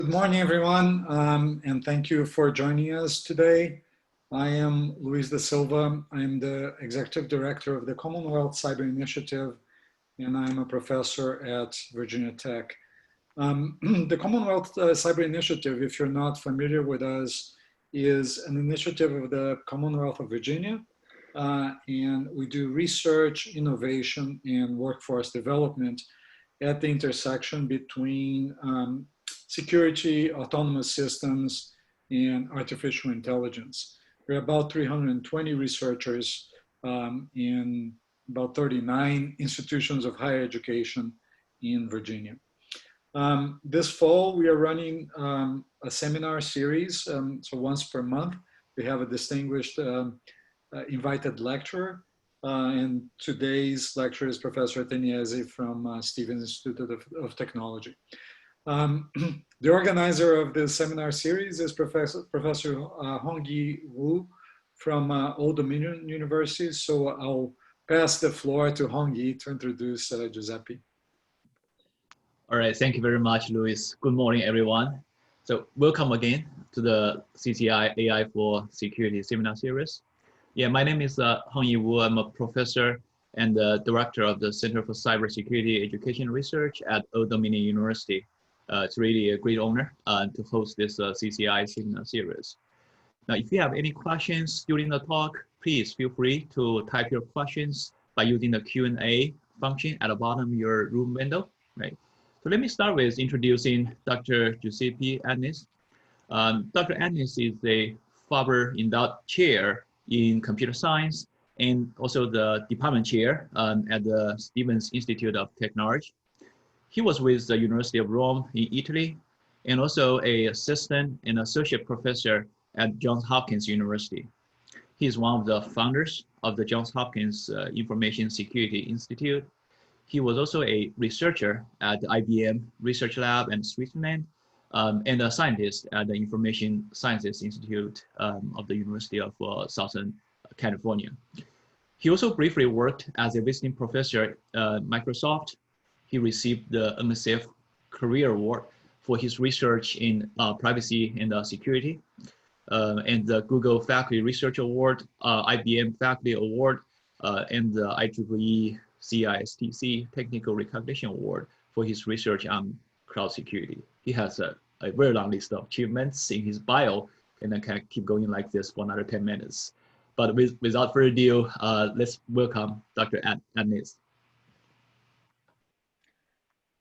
Good morning, everyone, and thank you for joining us today. I am Luis da Silva. I'm the Executive Director of the Commonwealth Cyber Initiative, and I'm a professor at Virginia Tech. The Commonwealth Cyber Initiative, if you're not familiar with us, is an initiative of the Commonwealth of Virginia, and we do research, innovation, and workforce development at the intersection between security, autonomous systems, and artificial intelligence. We're about 320 researchers in about 39 institutions of higher education in Virginia. This fall, we are running a seminar series. So once per month, we have a distinguished invited lecturer. And today's lecturer is Professor Ateniese from Stevens Institute of Technology. The organizer of this seminar series is Professor Hongyi Wu from Old Dominion University. So I'll pass the floor to Hongyi to introduce Giuseppe. All right, thank you very much, Luis. Good morning, everyone. So welcome again to the CCI AI for Security seminar series. Yeah, my name is Hongyi Wu. I'm a professor and the director of the Center for Cybersecurity Education Research at Old Dominion University. It's really a great honor to host this CCI seminar series. Now, if you have any questions during the talk, please feel free to type your questions by using the Q&A function at the bottom of your room window, right? So let me start with introducing Dr. Giuseppe Ateniese. Dr. Ateniese is a Farber Endowed Chair in Computer Science and also the Department Chair at the Stevens Institute of Technology. He was with the University of Rome in Italy and also an assistant and associate professor at Johns Hopkins University. He is one of the founders of the Johns Hopkins Information Security Institute. He was also a researcher at the IBM Research Lab in Switzerland and a scientist at the Information Sciences Institute of the University of Southern California. He also briefly worked as a visiting professor at Microsoft. He received the NSF Career Award for his research in privacy and security, and the Google Faculty Research Award, IBM Faculty Award, and the IEEE CISTC Technical Recognition Award for his research on cloud security. He has a very long list of achievements in his bio, and I can keep going like this for another 10 minutes. But without further ado, let's welcome Dr. Ateniese.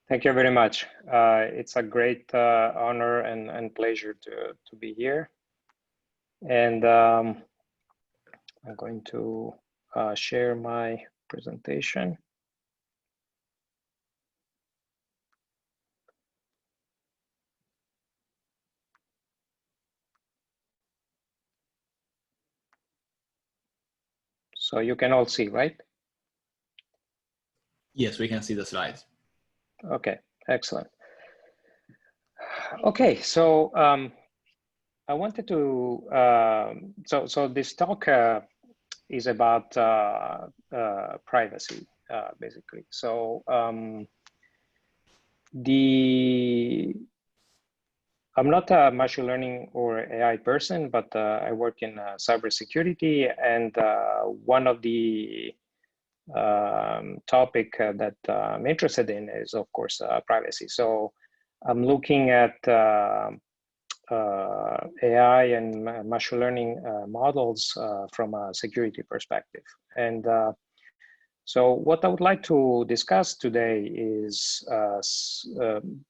Thank you very much. It's a great honor and pleasure to be here. And I'm going to share my presentation. So you can all see, right? Yes, we can see the slides. Okay, excellent. Okay, so I wanted to, so this talk is about privacy, basically. So I'm not a machine learning or AI person, but I work in cybersecurity, and one of the topic that I'm interested in is, of course, privacy. So I'm looking at AI and machine learning models from a security perspective. And so what I would like to discuss today is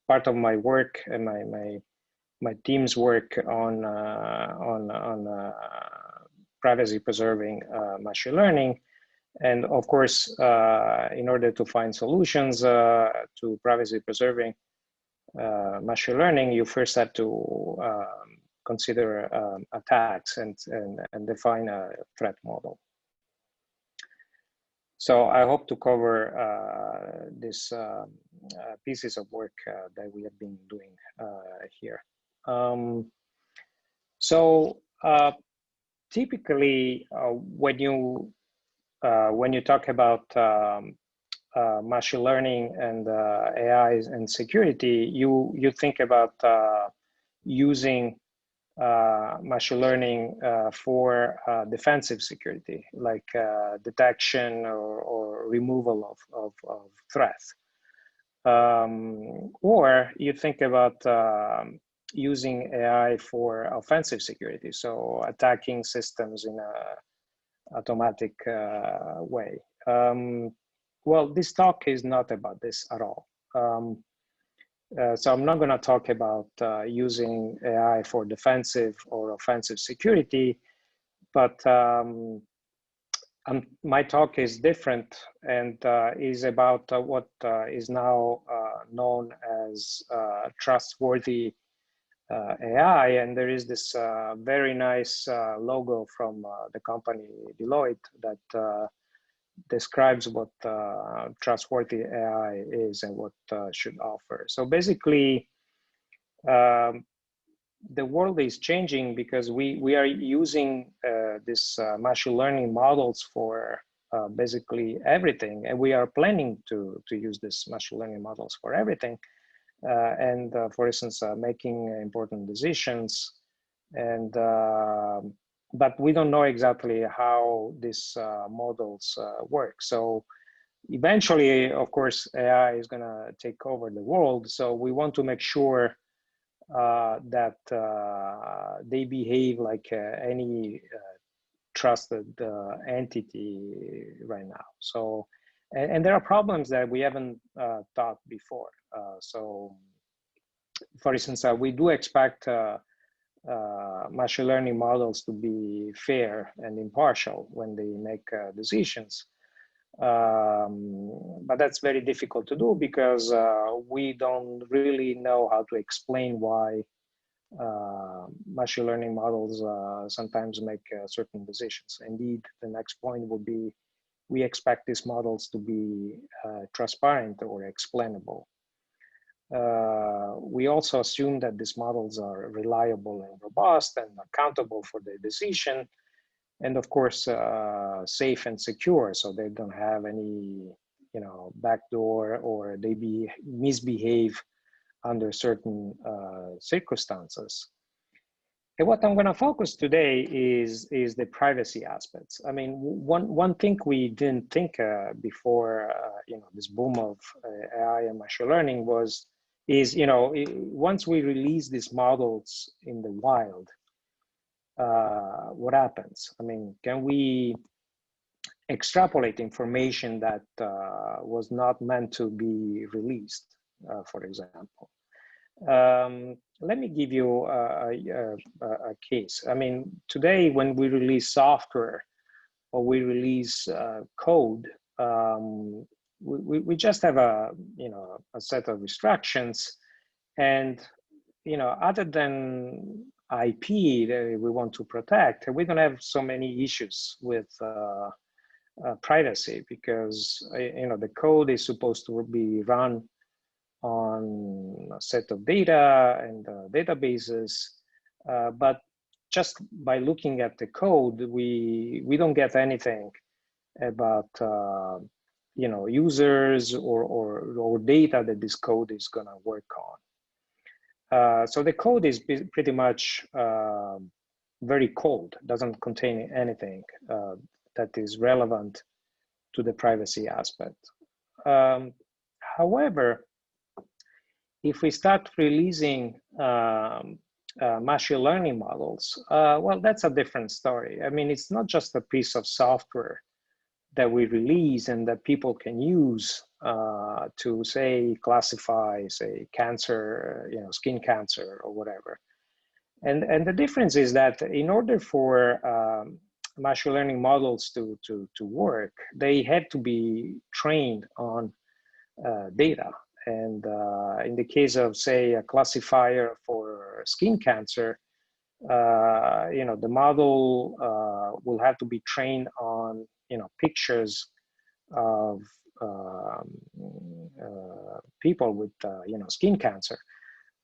part of my work and my team's work on privacy preserving machine learning. And of course, in order to find solutions to privacy preserving machine learning, you first have to consider attacks and define a threat model. So I hope to cover these pieces of work that we have been doing here. Typically, when you talk about machine learning and AI and security, you think about using machine learning for defensive security, like detection or removal of threats. Or you think about using AI for offensive security, so attacking systems in a automatic way. Well, this talk is not about this at all. So I'm not going to talk about using AI for defensive or offensive security, but my talk is different and is about what is now known as Trustworthy AI. And there is this very nice logo from the company Deloitte that describes what Trustworthy AI is and what should offer. So basically, the world is changing because we are using this machine learning models for basically everything, and we are planning to use this machine learning models for everything. And for instance, making important decisions, and but we don't know exactly how these models work. So eventually, of course, AI is going to take over the world. So we want to make sure that they behave like any trusted entity right now. So, and there are problems that we haven't thought before. So, for instance, we do expect machine learning models to be fair and impartial when they make decisions. But that's very difficult to do because we don't really know how to explain why machine learning models sometimes make certain decisions. Indeed, the next point would be we expect these models to be transparent or explainable. We also assume that these models are reliable and robust and accountable for their decision, and of course safe and secure, so they don't have any backdoor or they misbehave under certain circumstances. And what I'm going to focus today is the privacy aspects. I mean, one thing we didn't think before this boom of AI and machine learning is once we release these models in the wild, what happens? I mean, can we extrapolate information that was not meant to be released, for example? Let me give you a case. I mean, today when we release software or we release code, we just have a set of instructions, and other than IP that we want to protect, we don't have so many issues with privacy because the code is supposed to be run on a set of data and databases, but just by looking at the code, we don't get anything about users or data that this code is going to work on. So the code is pretty much very cold, doesn't contain anything that is relevant to the privacy aspect. However, if we start releasing machine learning models, well, that's a different story. I mean, it's not just a piece of software that we release and that people can use to, say, classify, say, cancer, skin cancer or whatever. And the difference is that in order for machine learning models to work, they had to be trained on data. And in the case of, say, a classifier for skin cancer, the model will have to be trained on, pictures of people with, skin cancer.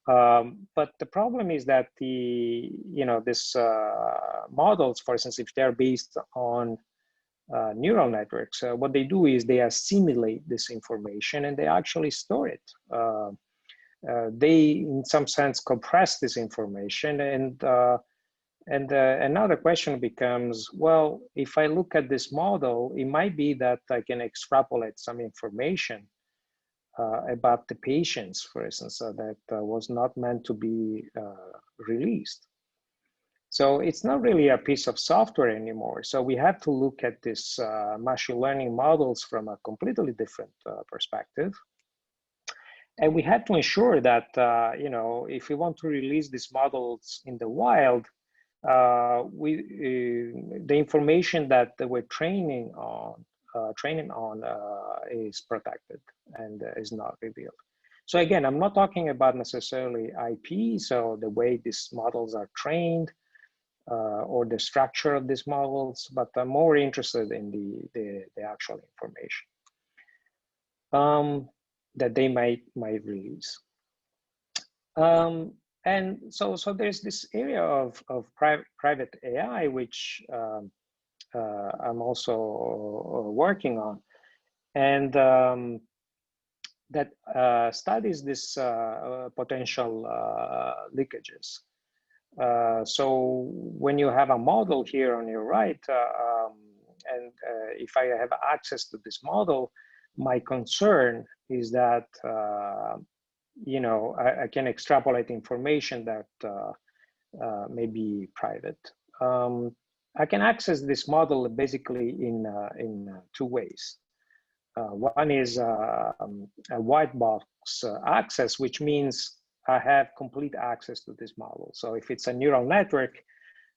But the problem is that this models, for instance, if they're based on neural networks, what they do is they assimilate this information and they actually store it. they, in some sense, compress this information. And another question becomes, well, if I look at this model, it might be that I can extrapolate some information about the patients, for instance, that was not meant to be released. So it's not really a piece of software anymore. So we have to look at this machine learning models from a completely different perspective. And we have to ensure that, you know, if we want to release these models in the wild, the information that we're training on is protected and is not revealed. So again, I'm not talking about necessarily IP, so the way these models are trained or the structure of these models, but I'm more interested in the actual information that they might release. And so there's this area of private AI, which I'm also working on, and that studies this potential leakages. So when you have a model here on your right, and if I have access to this model, my concern is that you know, I can extrapolate information that may be private. I can access this model basically in two ways. One is a white box access, which means I have complete access to this model. So if it's a neural network,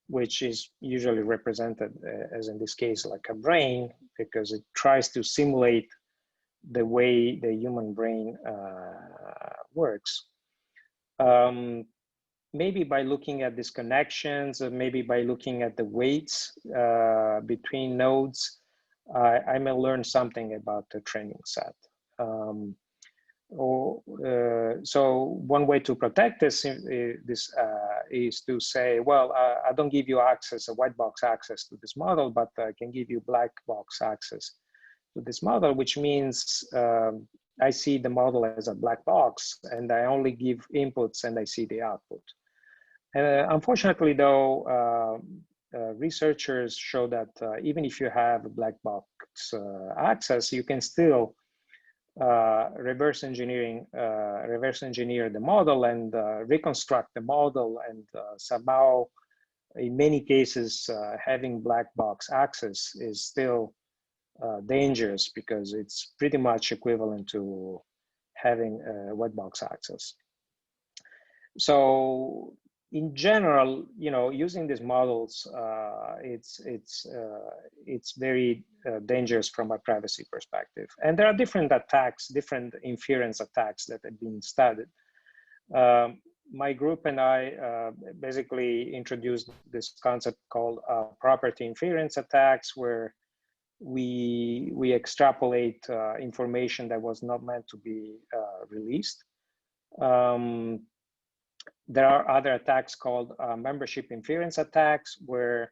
which is usually represented as in this case like a brain, because it tries to simulate the way the human brain works. Maybe by looking at these connections, or maybe by looking at the weights between nodes, I may learn something about the training set. So one way to protect this is to say, well, I don't give you access, a white box access to this model, but I can give you black box access to this model, which means I see the model as a black box and I only give inputs and I see the output. Unfortunately, though, researchers show that even if you have a black box access, you can still reverse engineer the model and reconstruct the model, and somehow, in many cases, having black box access is still dangerous because it's pretty much equivalent to having a white box access. So in general, you know, using these models, it's very dangerous from a privacy perspective. And there are different attacks, different inference attacks that have been studied. My group and I basically introduced this concept called property inference attacks, where we extrapolate information that was not meant to be released. There are other attacks called membership inference attacks, where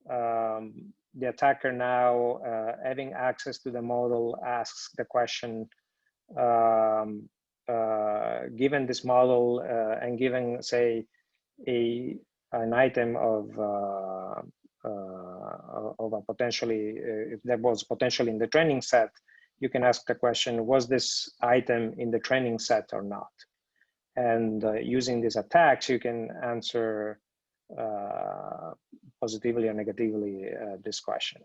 the attacker now, having access to the model, asks the question, given this model and given, say, an item of a potentially, if that was potentially in the training set, you can ask the question, was this item in the training set or not? And using these attacks, you can answer positively or negatively this question.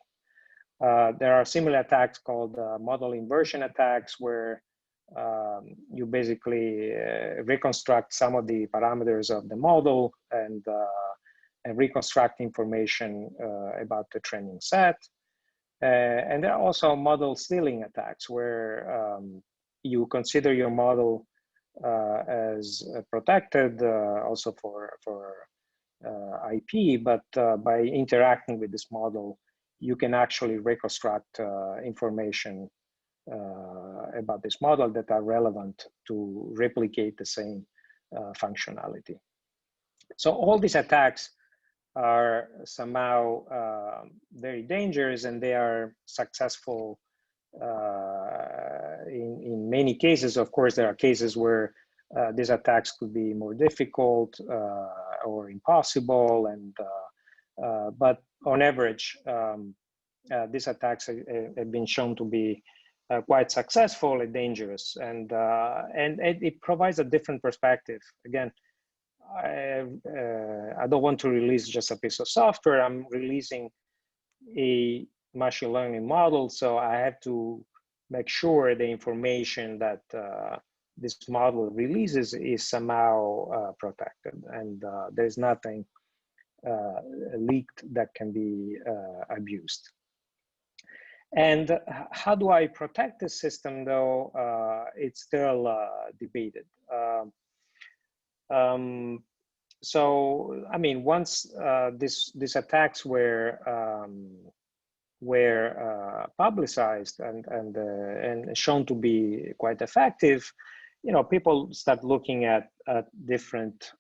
There are similar attacks called model inversion attacks, where you basically reconstruct some of the parameters of the model and reconstruct information about the training set. And there are also model stealing attacks, where you consider your model as protected also for IP, but by interacting with this model, you can actually reconstruct information about this model that are relevant to replicate the same functionality. So all these attacks are somehow very dangerous, and they are successful in many cases. Of course, there are cases where these attacks could be more difficult or impossible, and but on average, these attacks have been shown to be quite successful and dangerous, and it provides a different perspective. Again, I don't want to release just a piece of software. I'm releasing a machine learning model, so I have to make sure the information that this model releases is somehow protected, and there's nothing leaked that can be abused. And how do I protect the system, though? It's still debated. So, I mean, once these attacks were publicized and shown to be quite effective, you know, people start looking at different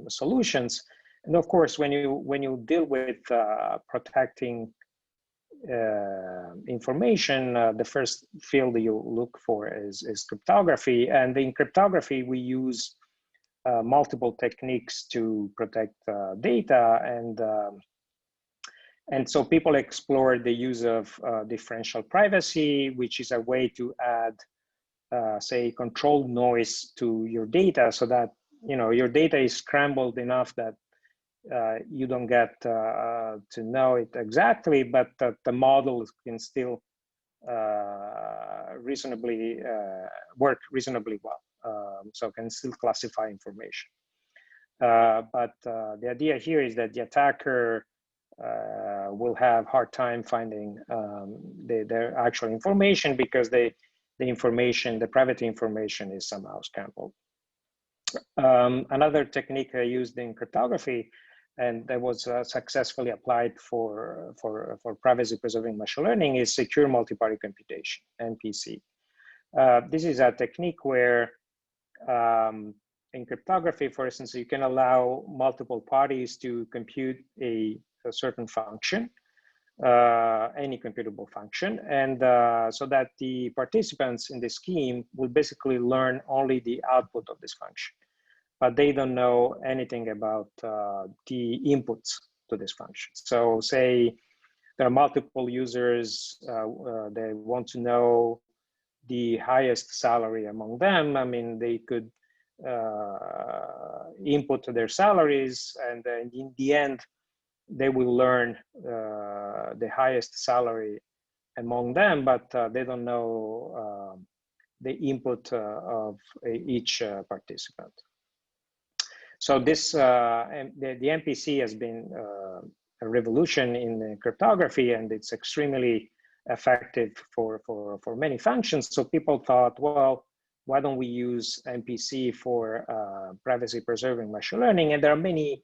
solutions. And of course, when you deal with protecting information, the first field you look for is cryptography. And in cryptography, we use multiple techniques to protect data, and so people explore the use of differential privacy, which is a way to add, say, controlled noise to your data, so that your data is scrambled enough that you don't get to know it exactly, but the model can still reasonably work reasonably well. So can still classify information. But the idea here is that the attacker will have hard time finding their actual information, because the private information is somehow scrambled. Another technique used in cryptography, and that was successfully applied for privacy preserving machine learning, is secure multi-party computation, MPC. This is a technique where in cryptography, for instance, you can allow multiple parties to compute a certain function, any computable function, and so that the participants in the scheme will basically learn only the output of this function, but they don't know anything about the inputs to this function. So say there are multiple users, they want to know the highest salary among them. I mean, they could input their salaries, and then in the end, they will learn the highest salary among them, but they don't know the input of each participant. So this, the MPC has been a revolution in cryptography, and it's extremely effective for many functions. So people thought, well, why don't we use MPC for privacy preserving machine learning? And there are many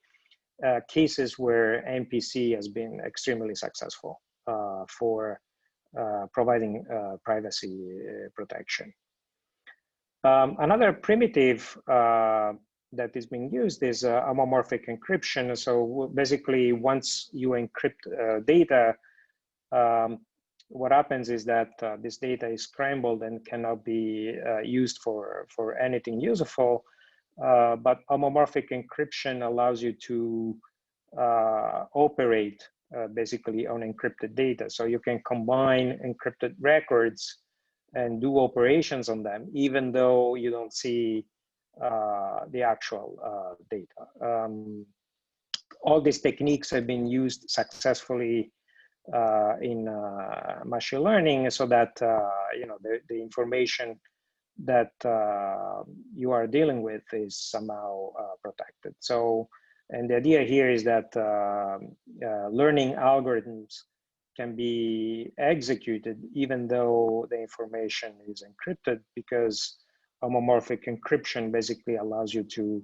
cases where MPC has been extremely successful for providing privacy protection. Another primitive that is being used is homomorphic encryption. So basically, once you encrypt data, what happens is that this data is scrambled and cannot be used for anything useful. But homomorphic encryption allows you to operate basically on encrypted data. So you can combine encrypted records and do operations on them, even though you don't see the actual data. All these techniques have been used successfully in machine learning, so that the information that you are dealing with is somehow protected. So, and the idea here is that learning algorithms can be executed even though the information is encrypted, because homomorphic encryption basically allows you to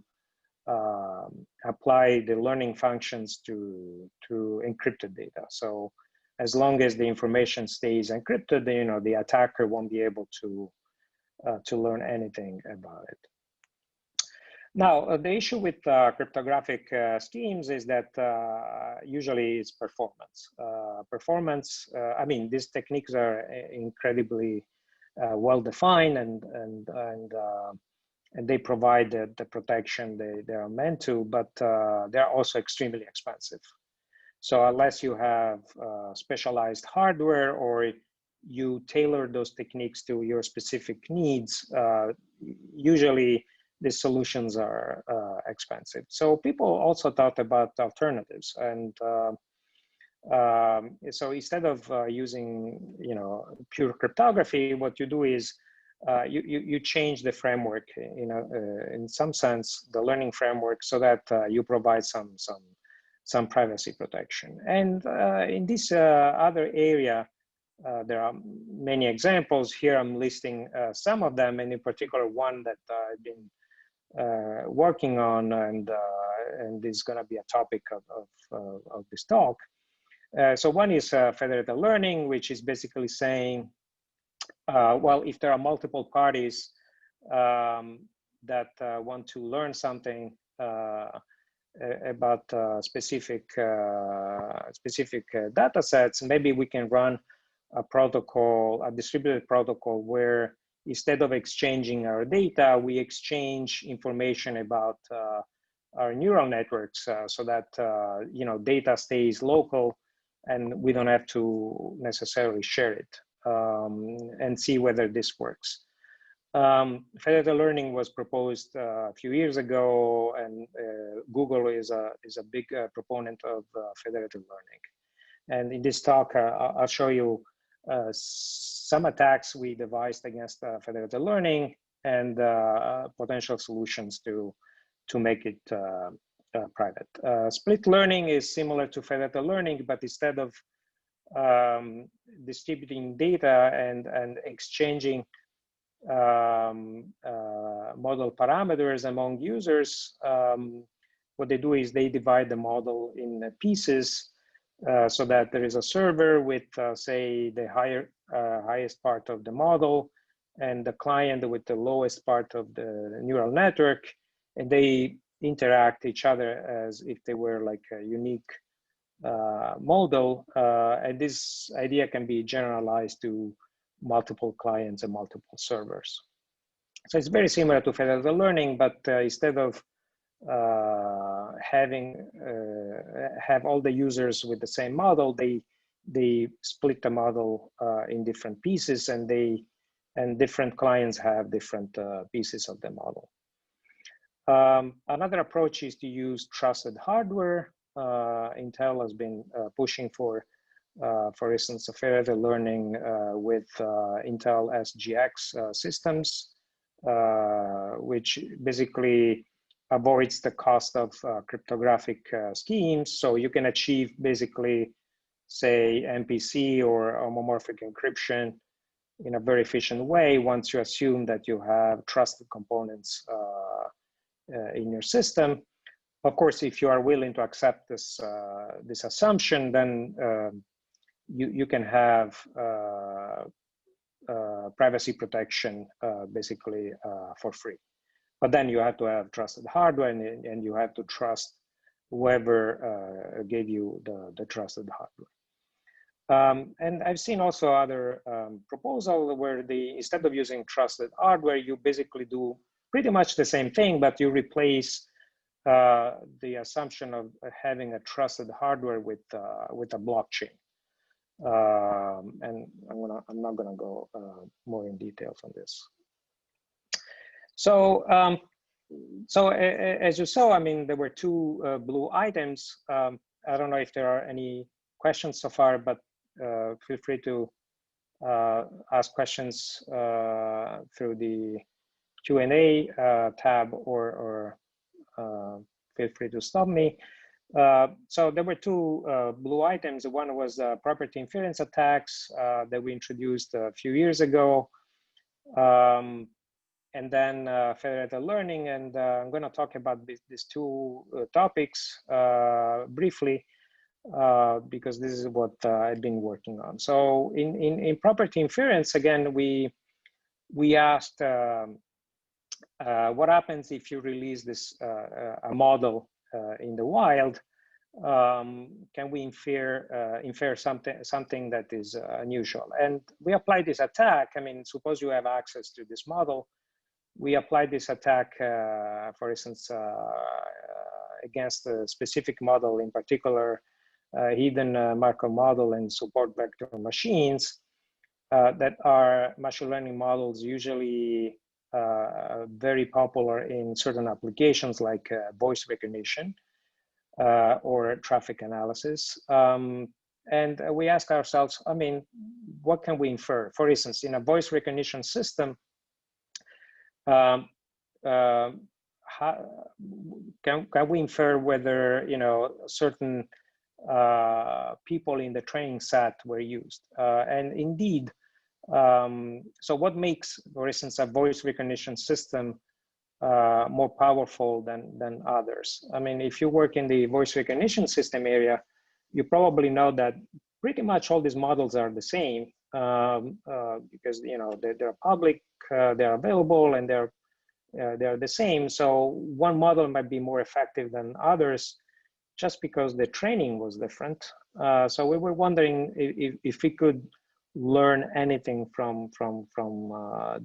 apply the learning functions to encrypted data. So as long as the information stays encrypted, the attacker won't be able to learn anything about it. Now, the issue with cryptographic schemes is that usually it's performance. I mean, these techniques are incredibly well defined, and and they provide the protection they are meant to, but they're also extremely expensive. So unless you have specialized hardware or you tailor those techniques to your specific needs, usually these solutions are expensive. So people also thought about alternatives, and so instead of using pure cryptography, what you do is you change the framework, in some sense, the learning framework, so that you provide some privacy protection. And in this other area, there are many examples. Here I'm listing some of them, and in particular one that I've been working on, and this is going to be a topic of this talk. So one is Federated Learning, which is basically saying, well, if there are multiple parties that want to learn something about specific data sets, maybe we can run a protocol, a distributed protocol, where instead of exchanging our data, we exchange information about our neural networks, so that data stays local and we don't have to necessarily share it, and see whether this works. Federated Learning was proposed a few years ago, and Google is a big proponent of Federated Learning. And in this talk, I'll show you some attacks we devised against Federated Learning, and potential solutions to make it private. Split learning is similar to Federated Learning, but instead of distributing data and exchanging model parameters among users, what they do is they divide the model in pieces, so that there is a server with, say, the highest part of the model, and the client with the lowest part of the neural network, and they interact each other as if they were like a unique model. And this idea can be generalized to multiple clients and multiple servers. So it's very similar to Federated Learning, but instead of have all the users with the same model, they split the model in different pieces, and different clients have different pieces of the model. Another approach is to use trusted hardware. Intel has been pushing for instance, Federated Learning with Intel SGX systems, which basically avoids the cost of cryptographic schemes. So you can achieve basically, say, MPC or homomorphic encryption in a very efficient way once you assume that you have trusted components in your system. Of course, if you are willing to accept this assumption, then you can have privacy protection basically for free. But then you have to have trusted hardware, and you have to trust whoever gave you the trusted hardware. And I've seen also other proposals where instead of using trusted hardware, you basically do pretty much the same thing, but you replace the assumption of having a trusted hardware with a blockchain. And I'm not gonna go more in details on this. So, as you saw, I mean, there were two blue items. I don't know if there are any questions so far, but feel free to ask questions through the Q&A tab, or feel free to stop me. So there were two blue items. One was property inference attacks that we introduced a few years ago. And then Federated Learning, and I'm going to talk about these two topics briefly, because this is what I've been working on. So in property inference, again, we asked what happens if you release this a model in the wild. Can we infer something that is unusual? And we applied this attack. I mean, suppose you have access to this model. we applied this attack, for instance, against a specific model, in particular, hidden Markov model and support vector machines that are machine learning models usually very popular in certain applications like voice recognition or traffic analysis. And we ask ourselves, I mean, what can we infer? For instance, in a voice recognition system, how, can we infer whether, you know, certain people in the training set were used? And indeed, so what makes, for instance, a voice recognition system more powerful than others? I mean, if you work in the voice recognition system area, you probably know that pretty much all these models are the same because, you know, they're public, they're available, and they're the same. So one model might be more effective than others just because the training was different. So we were wondering if we could learn anything from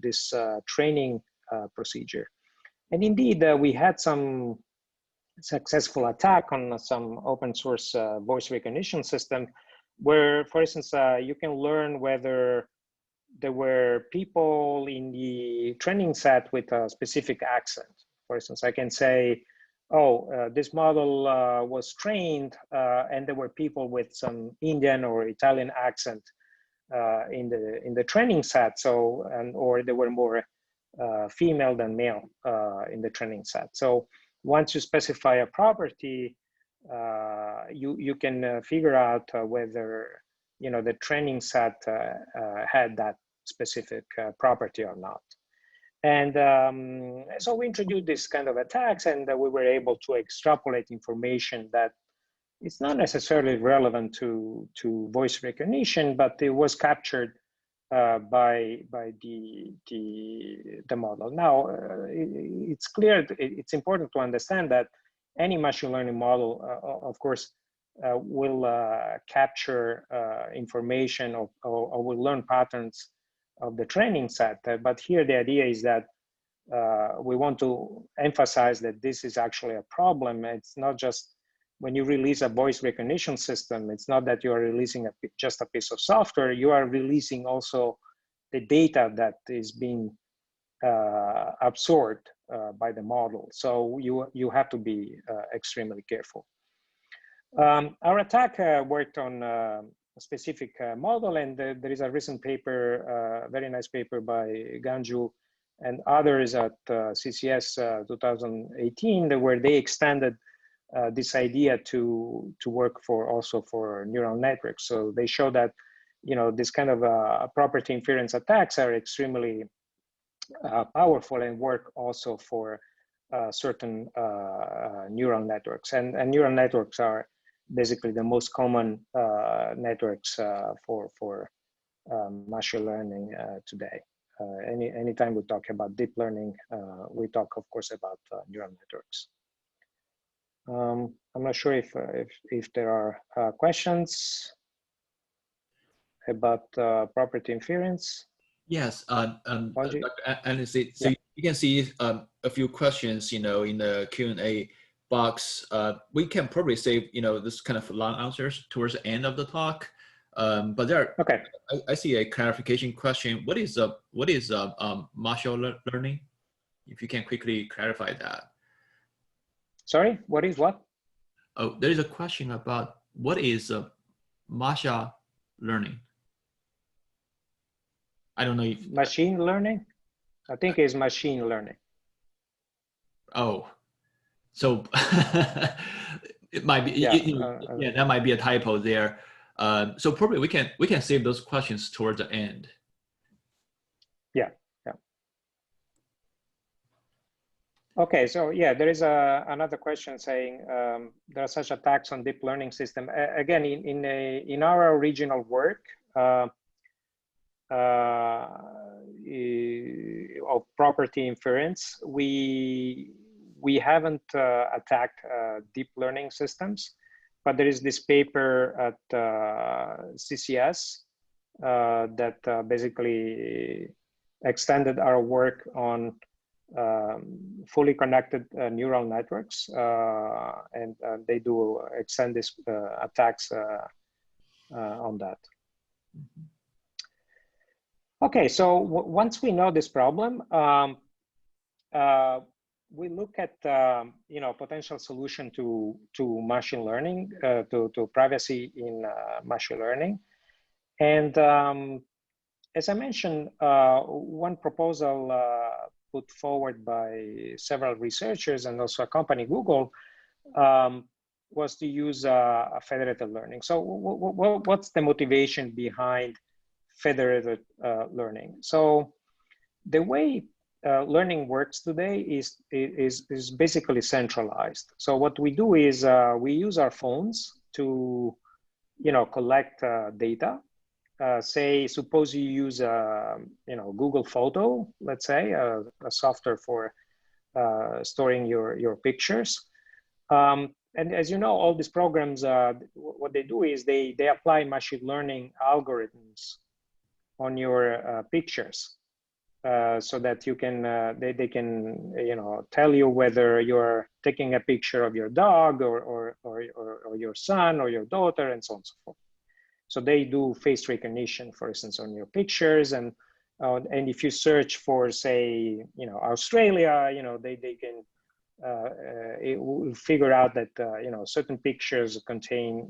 this training procedure. And indeed, we had some successful attack on some open source voice recognition system where, for instance, you can learn whether there were people in the training set with a specific accent. For instance, I can say, oh, this model was trained and there were people with some Indian or Italian accent in the training set. So, or there were more female than male in the training set. So once you specify a property, you can figure out whether, you know, the training set had that specific property or not. And so we introduced this kind of attacks, and we were able to extrapolate information that it's not necessarily relevant to voice recognition, but it was captured by the model. Now, it's clear, it's important to understand that any machine learning model, of course, will capture information or will learn patterns of the training set. But here the idea is that we want to emphasize that this is actually a problem. It's not just when you release a voice recognition system, it's not that you are releasing just a piece of software, you are releasing also the data that is being absorbed by the model. So you have to be extremely careful. Our attack worked on a specific model, and there is a recent paper, very nice paper by Ganju and others at CCS 2018, where they extended this idea to work also for neural networks. So they show that, you know, this kind of property inference attacks are extremely powerful and work also for certain neural networks. And neural networks are basically the most common networks for machine learning today. Anytime we talk about deep learning, we talk, of course, about neural networks. I'm not sure if there are questions about property inference. Yes, Dr. Ateniese, so yeah. you can see a few questions, you know, in the Q&A box. We can probably save, you know, this kind of long answers towards the end of the talk. But there, okay. I see a clarification question. What is machine learning? If you can quickly clarify that. Sorry, what is what? Oh, there is a question about what is machine learning? I don't know if machine learning. I think it's machine learning. Oh, so it might be. Yeah, that might be a typo there. So probably we can save those questions towards the end. Yeah. Okay, so yeah, there is another question saying there are such attacks on deep learning system. Again, in our original work of property inference, we haven't attacked deep learning systems, but there is this paper at CCS that basically extended our work on fully connected neural networks, and they do extend this attacks on that. Okay, so once we know this problem, we look at potential solution to machine learning, to privacy in machine learning, and as I mentioned, one proposal put forward by several researchers and also a company, Google, was to use federated learning. So what's the motivation behind federated learning? So the way learning works today is basically centralized. So what we do is we use our phones to collect data. Say, suppose you use Google Photo, let's say, a software for storing your pictures. And as you know, all these programs, what they do is they apply machine learning algorithms on your pictures, so that you can they can tell you whether you're taking a picture of your dog or your son or your daughter, and so on and so forth. So they do face recognition, for instance, on your pictures, and if you search for, say, Australia, they can it will figure out that certain pictures contain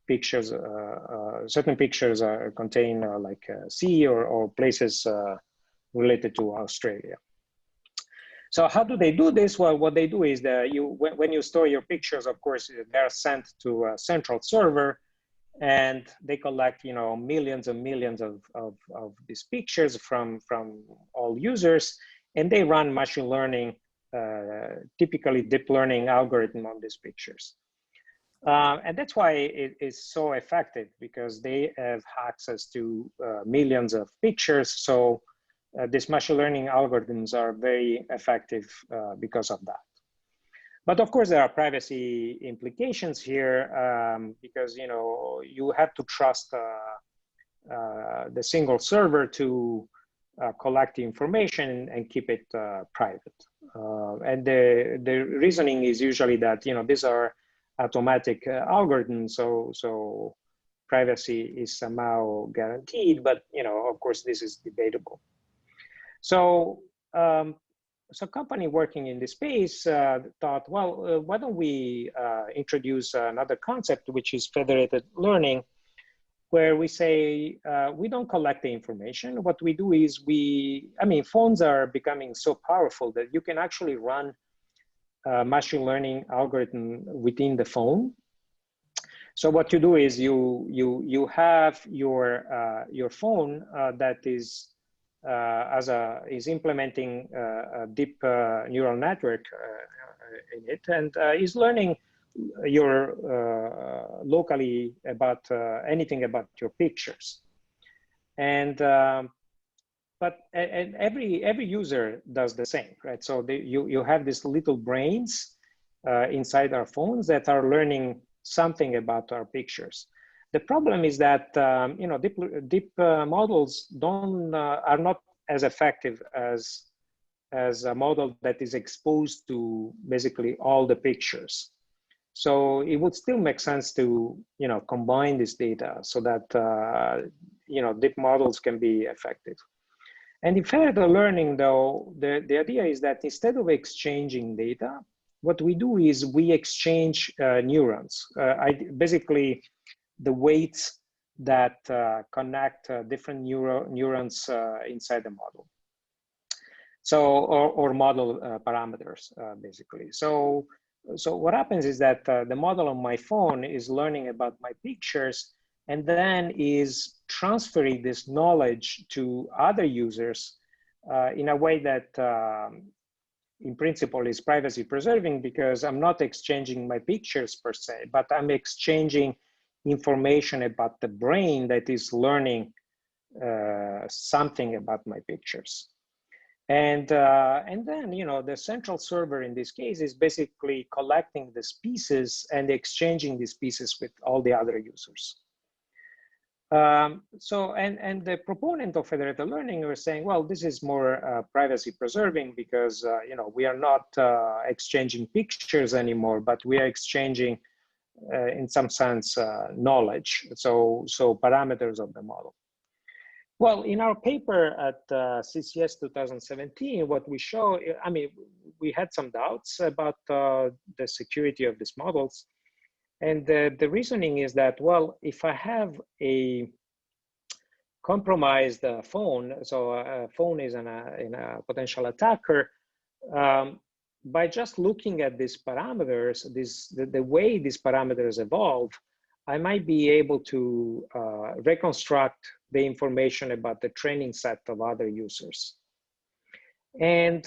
pictures, certain pictures contain like sea or places related to Australia. So how do they do this? Well, what they do is that when you store your pictures, of course, they're sent to a central server, and they collect millions and millions of these pictures from all users, and they run machine learning, typically deep learning algorithm on these pictures. And that's why it is so effective, because they have access to millions of pictures. So these machine learning algorithms are very effective because of that. But of course, there are privacy implications here, because you have to trust the single server to collect the information and keep it private. And the reasoning is usually that these are automatic algorithms, so privacy is somehow guaranteed. But of course, this is debatable. So. So a company working in this space thought, well, why don't we introduce another concept, which is federated learning, where we say we don't collect the information. What we do is phones are becoming so powerful that you can actually run a machine learning algorithm within the phone. So what you do is you have your phone that is implementing a deep neural network in it, and is learning locally about anything about your pictures. And but every user does the same, right? So you have these little brains inside our phones that are learning something about our pictures. The problem is that deep models are not as effective as a model that is exposed to basically all the pictures. So it would still make sense to combine this data so that deep models can be effective. And in federated learning, though, the idea is that instead of exchanging data, what we do is we exchange neurons. Basically, the weights that connect different neurons inside the model. So, or model parameters, basically. So what happens is that the model on my phone is learning about my pictures, and then is transferring this knowledge to other users in a way that in principle is privacy preserving, because I'm not exchanging my pictures per se, but I'm exchanging information about the brain that is learning something about my pictures. And then the central server in this case is basically collecting these pieces and exchanging these pieces with all the other users. And the proponent of federated learning were saying, well, this is more privacy preserving because we are not exchanging pictures anymore, but we are exchanging, in some sense, knowledge. So parameters of the model. Well, in our paper at CCS 2017, what we show, I mean, we had some doubts about the security of these models. And the reasoning is that, well, if I have a compromised phone, so a phone is in a potential attacker, by just looking at these parameters, the way these parameters evolve, I might be able to reconstruct the information about the training set of other users. And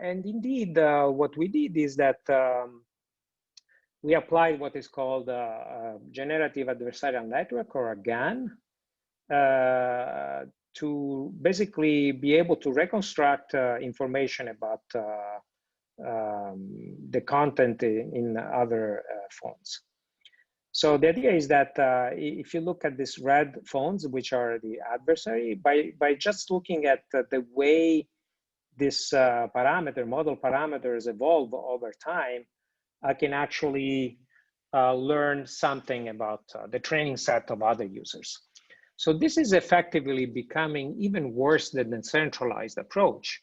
indeed, what we did is that we applied what is called a generative adversarial network, or a GAN, to basically be able to reconstruct information about the content in other phones. So the idea is that if you look at these red phones, which are the adversary, by just looking at the way this model parameters evolve over time, I can actually learn something about the training set of other users. So this is effectively becoming even worse than the centralized approach,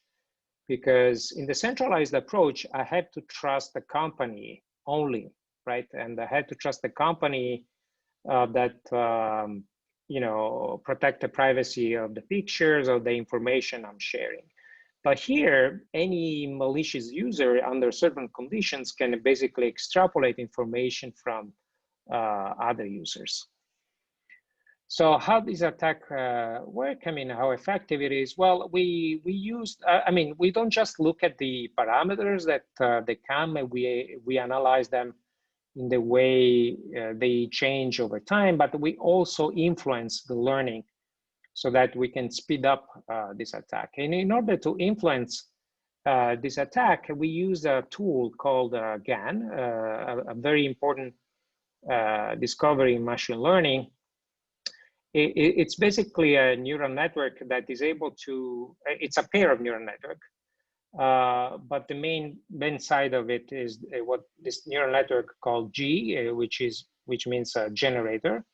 because in the centralized approach, I had to trust the company only, right? And I had to trust the company that protect the privacy of the pictures or the information I'm sharing. But here, any malicious user under certain conditions can basically extrapolate information from other users. So how does attack work? I mean, how effective it is? Well, we used, we don't just look at the parameters that they come, and we analyze them in the way they change over time, but we also influence the learning so that we can speed up this attack. And in order to influence this attack, we use a tool called GAN, a very important discovery in machine learning. It's basically a neural network that is able to, it's a pair of neural network, but the main side of it is what this neural network called G, which means a generator.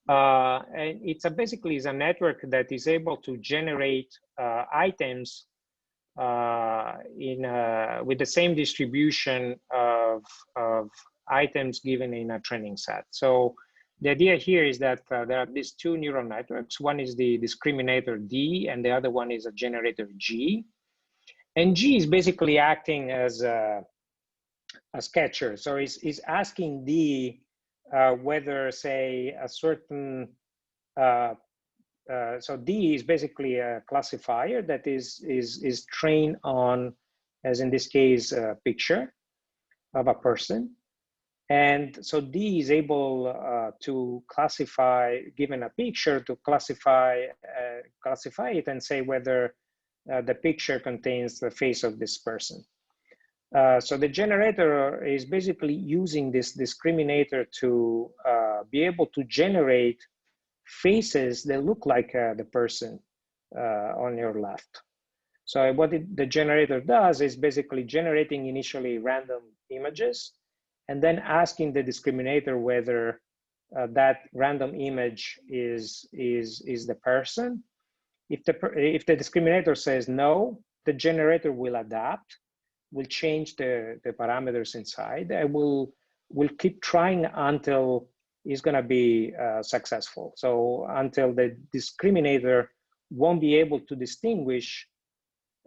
And it's basically is a network that is able to generate items with the same distribution of items given in a training set. So the idea here is that there are these two neural networks. One is the discriminator D, and the other one is a generator G. And G is basically acting as a catcher. So it's asking D whether, say, a certain, so D is basically a classifier that is trained on, as in this case, a picture of a person. And so D is able to classify, given a picture, to classify it and say whether the picture contains the face of this person. So the generator is basically using this discriminator to be able to generate faces that look like the person on your left. So what the generator does is basically generating initially random images, and then asking the discriminator whether that random image is the person. If the discriminator says no, the generator will adapt, will change the parameters inside, and will keep trying until it's going to be successful. So until the discriminator won't be able to distinguish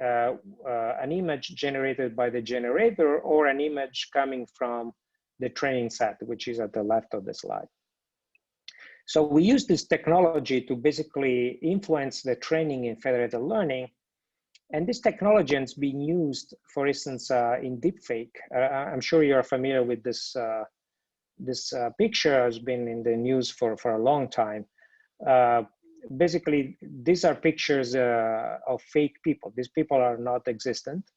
an image generated by the generator or an image coming from the training set, which is at the left of the slide. So we use this technology to basically influence the training in federated learning. And this technology is being used, for instance, in deepfake. I'm sure you're familiar with this. This picture has been in the news for a long time. Basically, these are pictures of fake people. These people are not existent.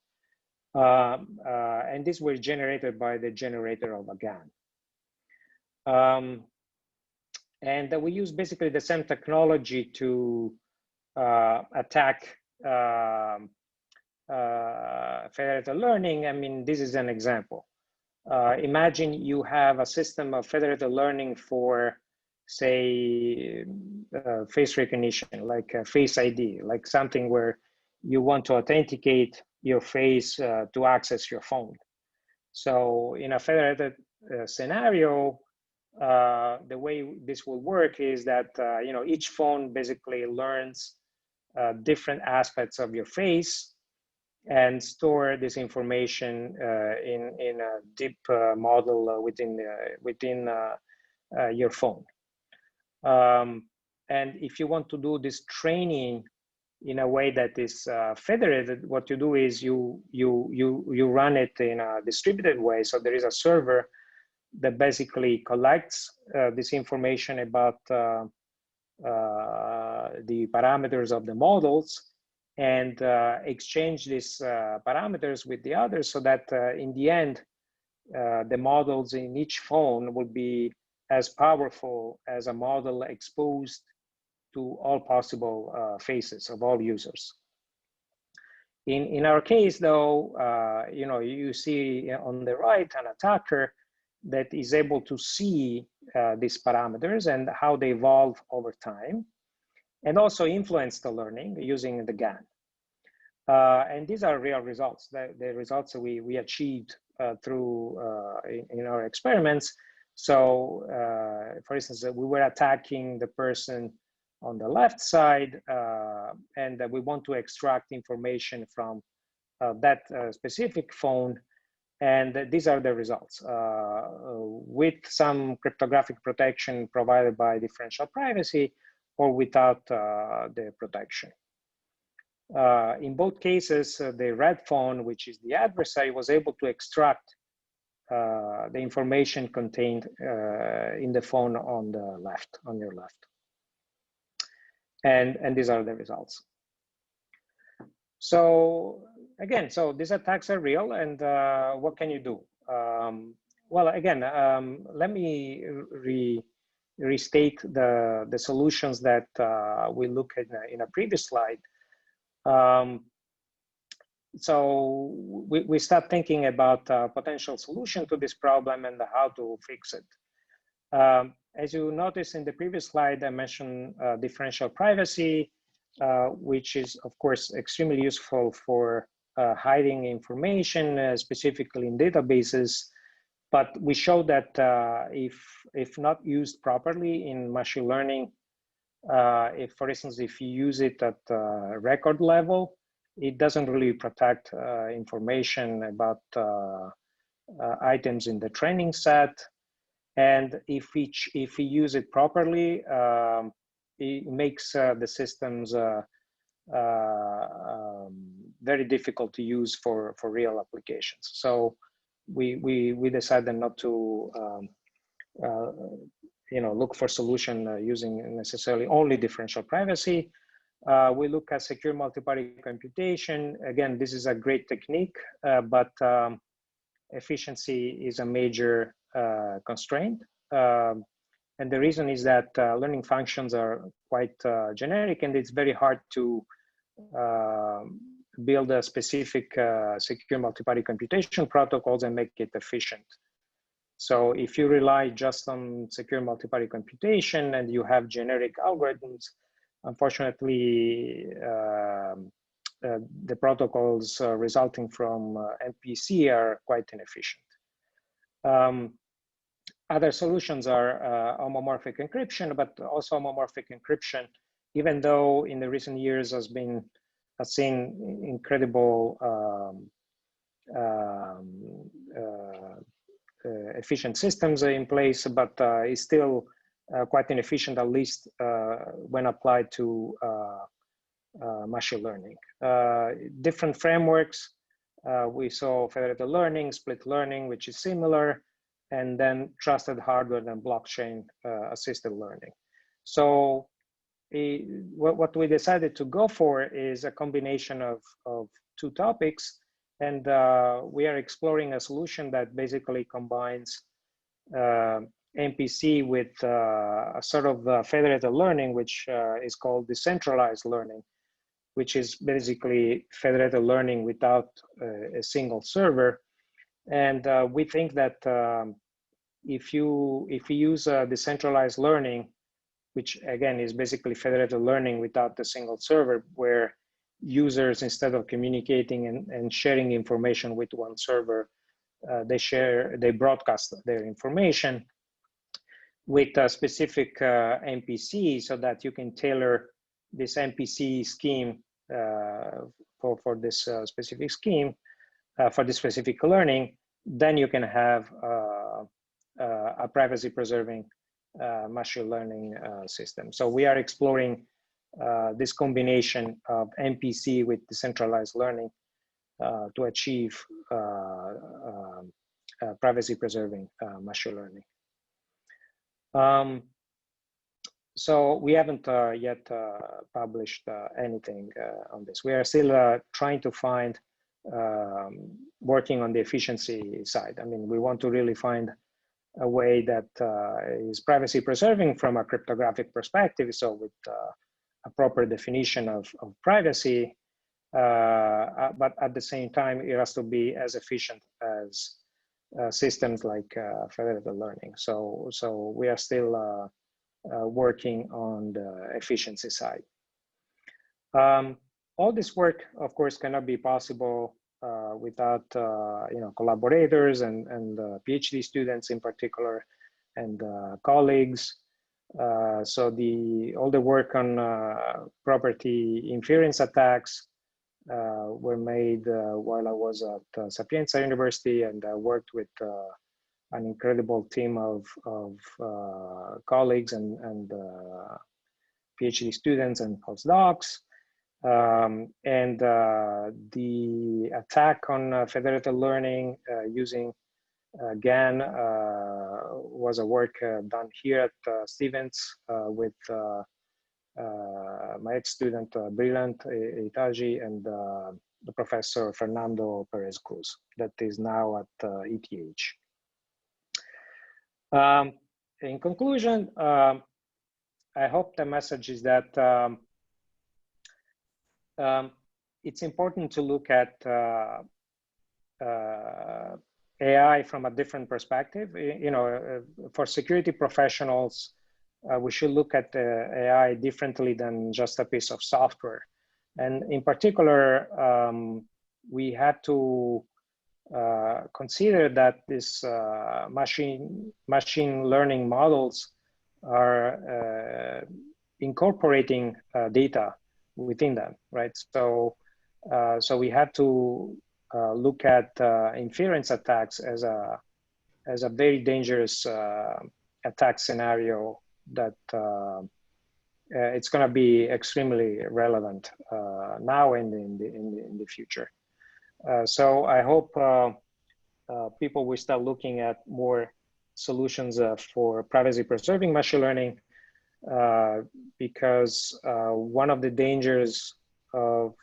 And these were generated by the generator of a GAN. And we use basically the same technology to attack federated learning. I mean, this is an example. Imagine you have a system of federated learning for, say, face recognition, like Face ID, like something where you want to authenticate your face to access your phone. So in a federated scenario, the way this will work is that each phone basically learns different aspects of your face and store this information in a deep model within your phone. And if you want to do this training in a way that is federated, what you do is you run it in a distributed way. So there is a server that basically collects this information about the parameters of the models and exchange these parameters with the others, so that in the end, the models in each phone will be as powerful as a model exposed to all possible faces of all users. In our case, though, you see on the right an attacker that is able to see these parameters and how they evolve over time, and also influence the learning using the GAN. And these are real results, the results that we achieved through in our experiments. So, for instance, we were attacking the person on the left side, and we want to extract information from that specific phone. And these are the results with some cryptographic protection provided by differential privacy, or without the protection. In both cases, the red phone, which is the adversary, was able to extract the information contained in the phone on the left, on your left. And these are the results. So again, so these attacks are real, and what can you do? Well, again, let me restate the solutions that we looked at in a previous slide. So we start thinking about a potential solution to this problem and how to fix it. As you noticed in the previous slide, I mentioned differential privacy, which is, of course, extremely useful for hiding information, specifically in databases. But we showed that if not used properly in machine learning, if, for instance, if you use it at record level, it doesn't really protect information about items in the training set. And if we use it properly, it makes the systems very difficult to use for real applications. So we decided not to look for solution using necessarily only differential privacy. We look at secure multi-party computation. Again, this is a great technique, but efficiency is a major constraint. And the reason is that learning functions are quite generic, and it's very hard to build a specific secure multi-party computation protocols and make it efficient. So if you rely just on secure multi-party computation and you have generic algorithms, unfortunately, the protocols resulting from MPC are quite inefficient. Other solutions are homomorphic encryption, but also homomorphic encryption, even though in the recent years has seen incredible efficient systems in place, but is still quite inefficient, at least when applied to machine learning. Different frameworks, we saw federated learning, split learning, which is similar, and then trusted hardware and blockchain assisted learning. So what we decided to go for is a combination of two topics, and we are exploring a solution that basically combines MPC with a sort of federated learning, which is called decentralized learning, which is basically federated learning without a single server. And we think that if you use decentralized learning, which again is basically federated learning without the single server, where users, instead of communicating and sharing information with one server, they broadcast their information with a specific MPC, so that you can tailor this MPC scheme for this specific scheme, for this specific learning. Then you can have a privacy-preserving machine learning system. So we are exploring this combination of MPC with decentralized learning to achieve privacy-preserving machine learning. So we haven't yet published anything on this. We are still trying to find, working on the efficiency side. I mean, we want to really find a way that is privacy preserving from a cryptographic perspective, so with a proper definition of privacy, but at the same time, it has to be as efficient as systems like federated learning. So we are still working on the efficiency side. All this work, of course, cannot be possible without collaborators and PhD students in particular, and colleagues. So all the work on property inference attacks were made while I was at Sapienza University, and I worked with an incredible team of colleagues and PhD students and postdocs. And the attack on federated learning using GAN was a work done here at Stevens with my ex-student Brilliant Itagi and the professor Fernando Perez Cruz, that is now at ETH. In conclusion, I hope the message is that it's important to look at AI from a different perspective. For security professionals, we should look at AI differently than just a piece of software. And in particular, we had to consider that this machine learning models are incorporating data within them, right? So we had to look at inference attacks as a very dangerous attack scenario that it's going to be extremely relevant now and in the future. So I hope people will start looking at more solutions for privacy-preserving machine learning, because one of the dangers of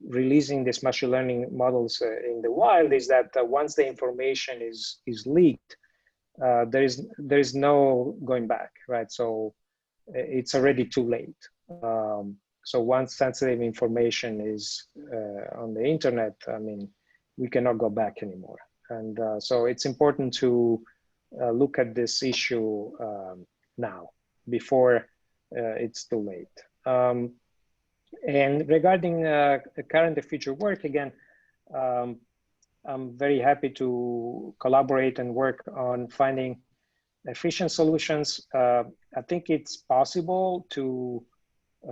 releasing these machine learning models in the wild is that once the information is leaked, there is no going back, right? So it's already too late. So once sensitive information is on the internet, I mean, we cannot go back anymore. And so it's important to look at this issue now, before it's too late. And regarding current and future work, again, I'm very happy to collaborate and work on finding efficient solutions. I think it's possible to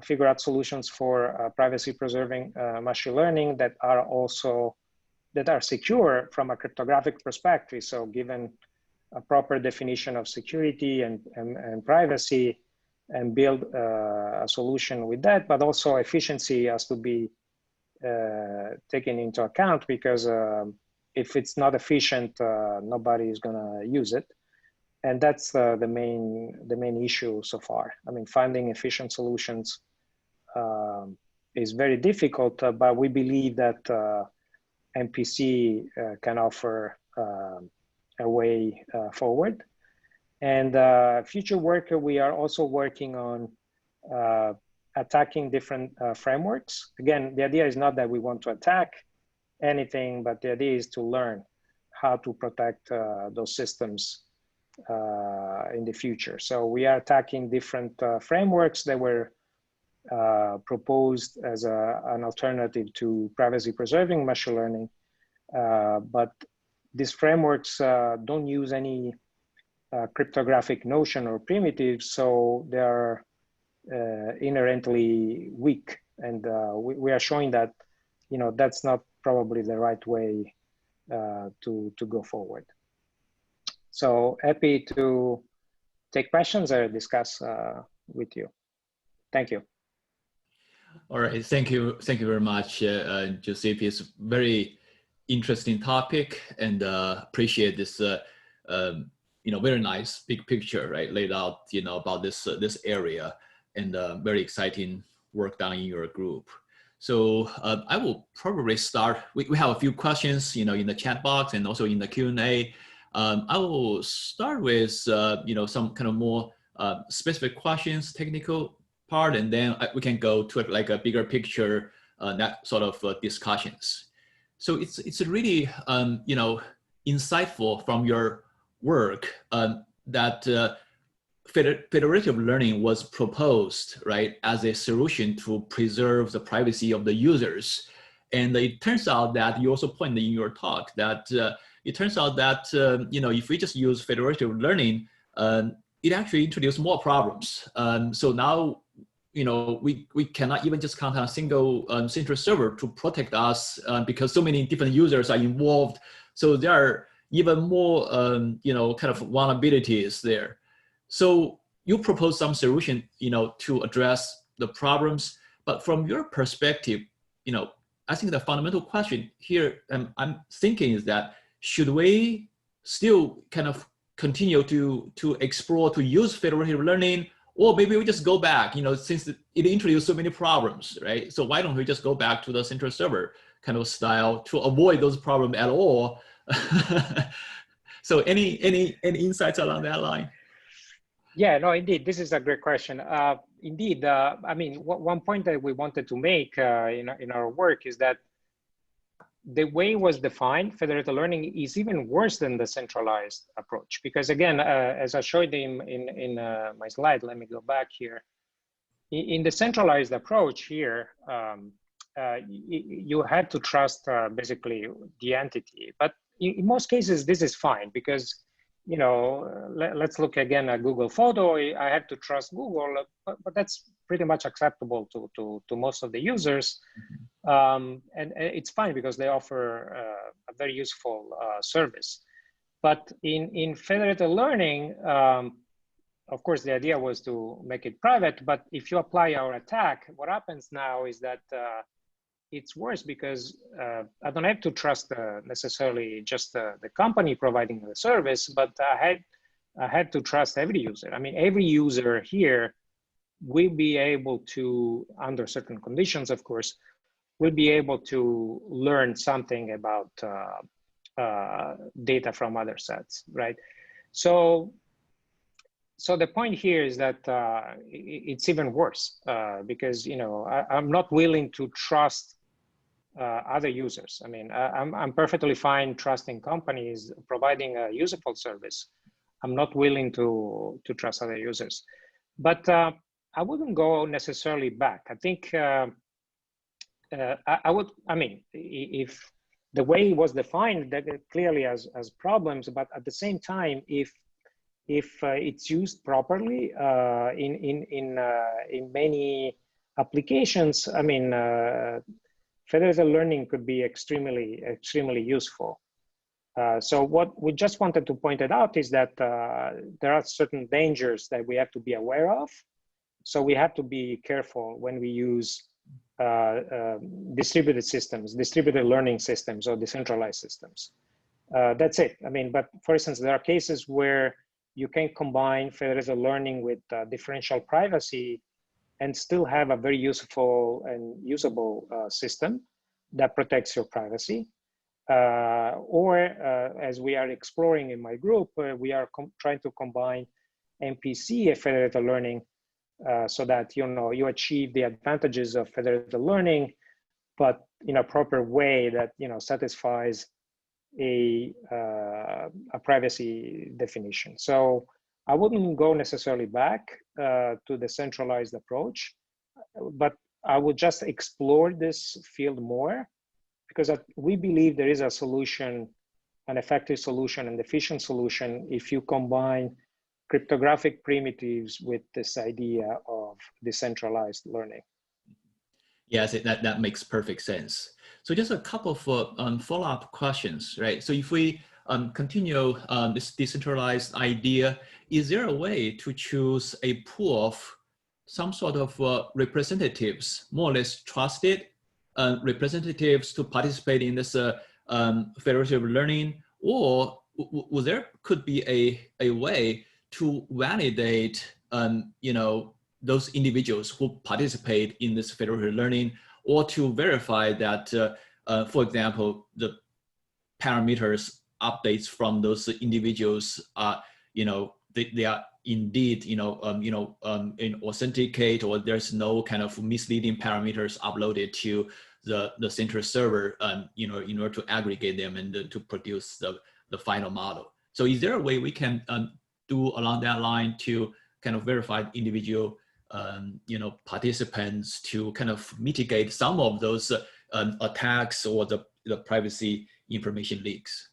figure out solutions for privacy-preserving machine learning that are secure from a cryptographic perspective. So given a proper definition of security and privacy, and build a solution with that, but also efficiency has to be taken into account, because if it's not efficient, nobody is gonna use it. And that's the main issue so far. I mean, finding efficient solutions is very difficult, but we believe that MPC can offer a way forward. And future work, we are also working on attacking different frameworks. Again, the idea is not that we want to attack anything, but the idea is to learn how to protect those systems in the future. So we are attacking different frameworks that were proposed as an alternative to privacy-preserving machine learning. But these frameworks don't use any cryptographic notion or primitives, so they are inherently weak. And we are showing that, that's not probably the right way to go forward. So happy to take questions or discuss with you. Thank you. All right, thank you very much, Giuseppe. It's a very interesting topic, and appreciate this, very nice big picture, right, laid out, about this area, and very exciting work done in your group. So I will probably start. We have a few questions, in the chat box and also in the Q&A. I will start with, some kind of more specific questions, technical part, and then we can go to like a bigger picture, that sort of discussions. So it's really, insightful from your work that federated learning was proposed, right, as a solution to preserve the privacy of the users. And it turns out that you also pointed in your talk that it turns out that, if we just use federated learning, it actually introduced more problems. So now, we cannot even just count on a single central server to protect us because so many different users are involved. So there are even more, kind of vulnerabilities there. So you propose some solution, to address the problems. But from your perspective, I think the fundamental question here I'm thinking is that should we still kind of continue to explore, to use federated learning, or maybe we just go back, since it introduced so many problems, right? So why don't we just go back to the central server kind of style to avoid those problems at all? So any insights along that line? Yeah, no, indeed, this is a great question. Indeed, I mean, one point that we wanted to make in our work is that the way it was defined, federated learning, is even worse than the centralized approach. Because again, as I showed in my slide, let me go back here. In the centralized approach here, you had to trust basically the entity. But in most cases, this is fine because, let's look again at Google Photo. I have to trust Google, but that's pretty much acceptable to most of the users. And it's fine because they offer a very useful service. But in federated learning, of course, the idea was to make it private. But if you apply our attack, what happens now is that it's worse because I don't have to trust necessarily just the company providing the service, but I had to trust every user. I mean, every user here will be able to, under certain conditions, of course, will be able to learn something about data from other sets, right? So the point here is that it's even worse because, I'm not willing to trust other users. I mean, I'm perfectly fine trusting companies providing a useful service. I'm not willing to trust other users. But I wouldn't go necessarily back. I think I mean, if the way it was defined, that it clearly has problems, but at the same time, if it's used properly in many applications, I mean, federated learning could be extremely useful. So what we just wanted to point it out is that there are certain dangers that we have to be aware of. So we have to be careful when we use distributed systems, distributed learning systems, or decentralized systems. That's it. I mean, but for instance, there are cases where you can combine federated learning with differential privacy and still have a very useful and usable system that protects your privacy. Or as we are exploring in my group, we are trying to combine MPC and federated learning so that you achieve the advantages of federated learning, but in a proper way that satisfies a privacy definition. So I wouldn't go necessarily back to the centralized approach, but I would just explore this field more, because we believe there is a solution, an effective solution, and efficient solution if you combine cryptographic primitives with this idea of decentralized learning. Yes, that makes perfect sense. So just a couple of follow-up questions, right? So if we continue this decentralized idea, is there a way to choose a pool of some sort of representatives, more or less trusted representatives to participate in this federated learning, or there could be a way to validate, those individuals who participate in this federated learning, or to verify that, for example, the parameters updates from those individuals are, they are indeed, authenticate, or there's no kind of misleading parameters uploaded to the central server, in order to aggregate them and to produce the final model. So is there a way we can do along that line to kind of verify individual, participants to kind of mitigate some of those attacks or the privacy information leaks?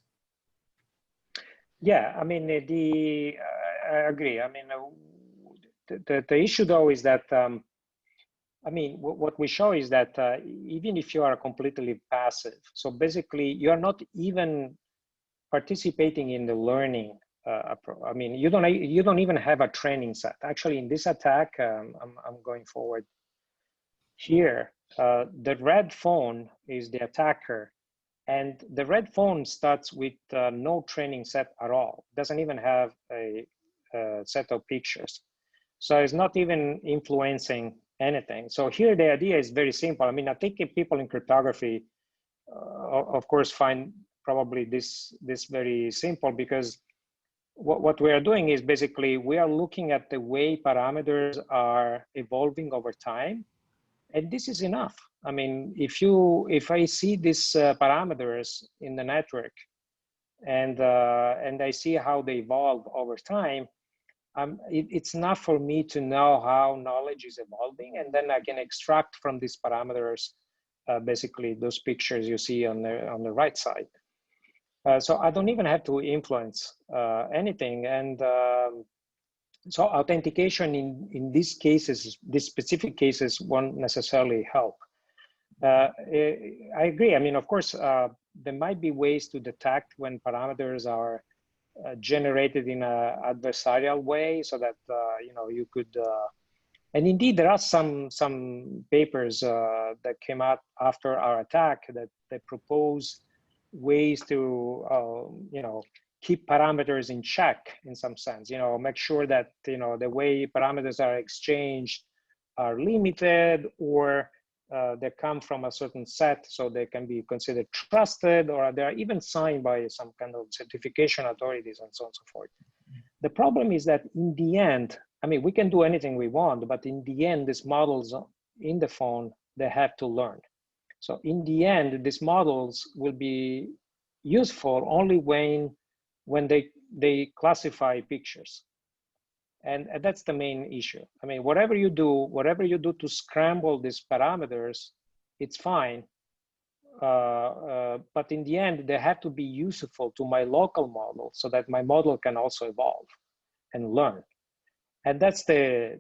Yeah, I mean, I agree. I mean, the issue though is that, what we show is that even if you are completely passive, so basically you're not even participating in the learning. You don't even have a training set. Actually, in this attack, I'm going forward here. The red phone is the attacker, and the red phone starts with no training set at all. Doesn't even have a set of pictures, so it's not even influencing anything. So here the idea is very simple. I mean, I think if people in cryptography, of course, find probably this very simple, because what we are doing is basically we are looking at the way parameters are evolving over time, and this is enough. I mean, if I see these parameters in the network, and I see how they evolve over time, it's enough for me to know how knowledge is evolving, and then I can extract from these parameters basically those pictures you see on the right side. So I don't even have to influence anything. And so authentication in these cases, these specific cases, won't necessarily help. I agree. I mean, of course, there might be ways to detect when parameters are generated in an adversarial way, so that you could. And indeed, there are some papers that came out after our attack that propose ways to keep parameters in check in some sense. Make sure that the way parameters are exchanged are limited, or they come from a certain set, so they can be considered trusted, or they are even signed by some kind of certification authorities, and so on and so forth. The problem is that in the end, I mean, we can do anything we want, but in the end, these models in the phone, they have to learn. So in the end, these models will be useful only when they classify pictures. And that's the main issue. I mean, whatever you do to scramble these parameters, it's fine. But in the end, they have to be useful to my local model, so that my model can also evolve and learn. And that's the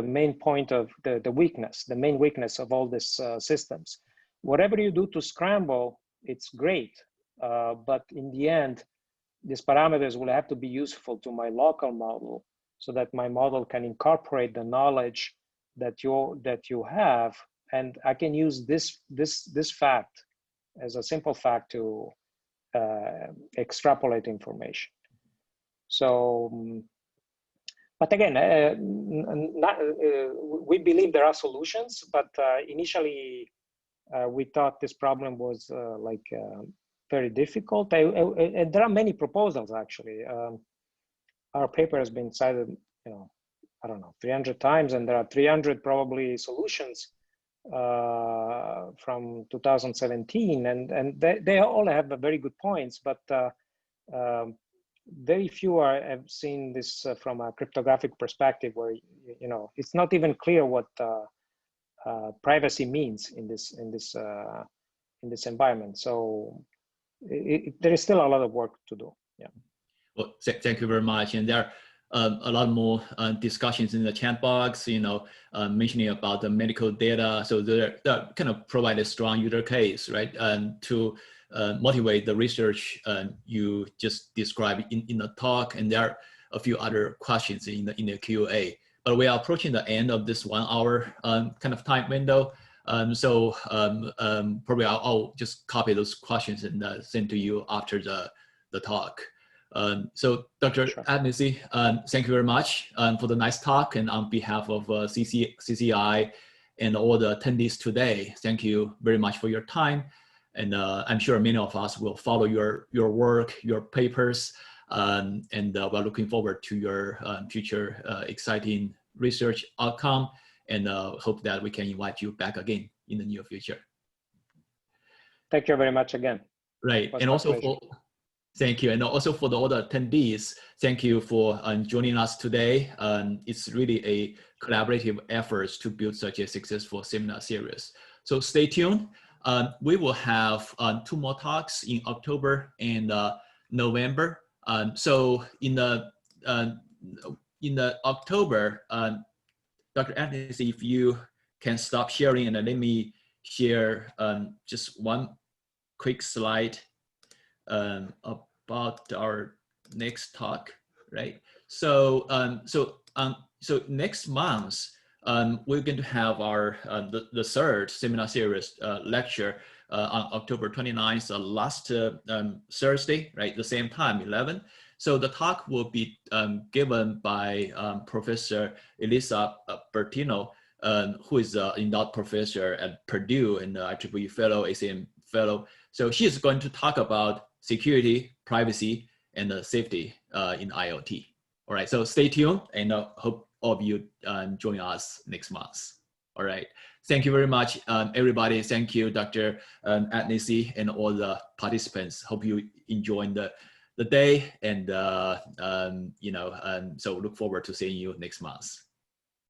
main point of the weakness, the main weakness of all these systems. Whatever you do to scramble, it's great. But in the end, these parameters will have to be useful to my local model, so that my model can incorporate the knowledge that you have, and I can use this fact as a simple fact to extrapolate information. So, but again, we believe there are solutions, but initially we thought this problem was very difficult. And there are many proposals actually. Our paper has been cited, I don't know, 300 times, and there are 300 probably solutions from 2017, and they all have very good points, but very few have seen this from a cryptographic perspective, where it's not even clear what privacy means in this environment. So there is still a lot of work to do. Yeah. Well, thank you very much. And there are a lot more discussions in the chat box, mentioning about the medical data. So that kind of provide a strong user case, right? To motivate the research you just described in the talk. And there are a few other questions in the QA. But we are approaching the end of this 1 hour kind of time window. Probably I'll just copy those questions and send to you after the talk. So Dr. Sure. Ateniese, thank you very much for the nice talk, and on behalf of CCI and all the attendees today, thank you very much for your time. And I'm sure many of us will follow your work, your papers, and we're looking forward to your future exciting research outcome, and hope that we can invite you back again in the near future. Thank you very much again. Right, and also thank you, and also for the other attendees, thank you for joining us today. It's really a collaborative effort to build such a successful seminar series. So stay tuned. We will have 2 more talks in October and November. So in the October, Dr. Ateniese, if you can stop sharing, and let me share just one quick slide about our next talk, right? So so next month we're going to have our the third seminar series lecture on October 29th, last Thursday, right? The same time, 11. So the talk will be given by Professor Elisa Bertino, who is an endowed professor at Purdue and IEEE fellow, ACM fellow. So she is going to talk about security, privacy, and safety in IoT. All right, so stay tuned, and hope all of you join us next month. All right, thank you very much, everybody. Thank you, Dr. Ateniese, and all the participants. Hope you enjoyed the day, and so look forward to seeing you next month.